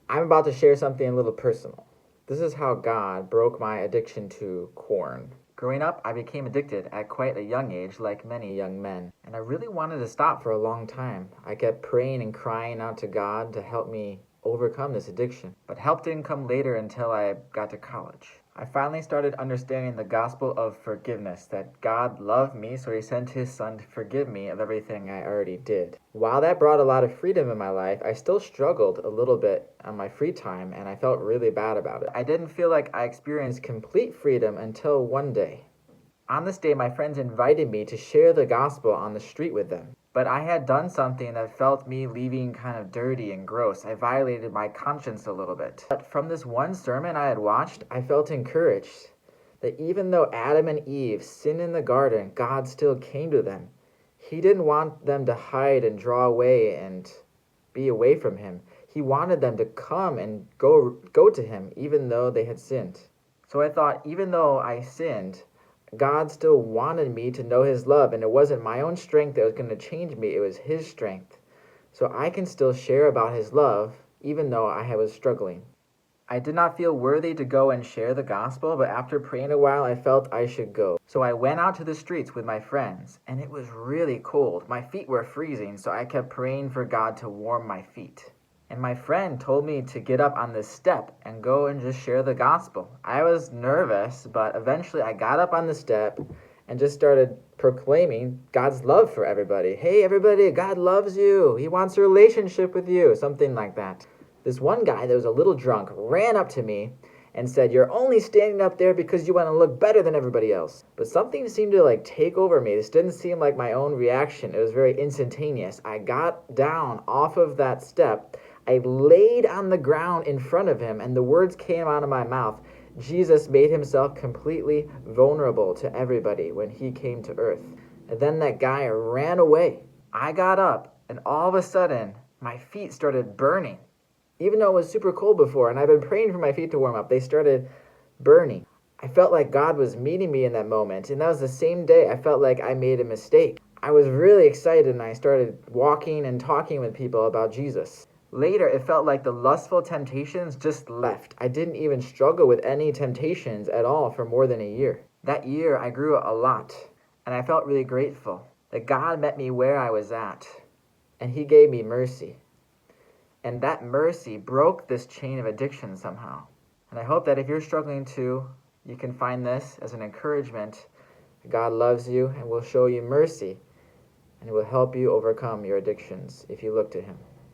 I'm about to share something a little personal. This is how God broke my addiction to corn. Growing up, I became addicted at quite a young age, like many young men, and I really wanted to stop for a long time. I kept praying and crying out to God to help me overcome this addiction, but help didn't come later until I got to college. I finally started understanding the gospel of forgiveness, that God loved me, so he sent his son to forgive me of everything I already did. While that brought a lot of freedom in my life, I still struggled a little bit on my free time, and I felt really bad about it. I didn't feel like I experienced complete freedom until one day. On this day, my friends invited me to share the gospel on the street with them. But I had done something that felt me leaving kind of dirty and gross. I violated my conscience a little bit. But from this one sermon I had watched, I felt encouraged that even though Adam and Eve sinned in the garden, God still came to them. He didn't want them to hide and draw away and be away from him. He wanted them to come and go to him even though they had sinned. So I thought, even though I sinned, God still wanted me to know his love, and it wasn't my own strength that was going to change me, it was his strength. So I can still share about his love, even though I was struggling. I did not feel worthy to go and share the gospel, but after praying a while, I felt I should go. So I went out to the streets with my friends, and it was really cold. My feet were freezing, so I kept praying for God to warm my feet. And my friend told me to get up on this step and go and just share the gospel. I was nervous, but eventually I got up on the step and just started proclaiming God's love for everybody. Hey, everybody, God loves you. He wants a relationship with you, something like that. This one guy that was a little drunk ran up to me and said, "You're only standing up there because you want to look better than everybody else." But something seemed to take over me. This didn't seem like my own reaction. It was very instantaneous. I got down off of that step. I laid on the ground in front of him, and the words came out of my mouth. Jesus made himself completely vulnerable to everybody when he came to earth. And then that guy ran away. I got up, and all of a sudden, my feet started burning. Even though it was super cold before, and I've been praying for my feet to warm up, they started burning. I felt like God was meeting me in that moment, and that was the same day I felt like I made a mistake. I was really excited, and I started walking and talking with people about Jesus. Later, it felt like the lustful temptations just left. I didn't even struggle with any temptations at all for more than a year. That year, I grew a lot, and I felt really grateful that God met me where I was at, and he gave me mercy. And that mercy broke this chain of addiction somehow. And I hope that if you're struggling too, you can find this as an encouragement. God loves you and will show you mercy, and will help you overcome your addictions if you look to him.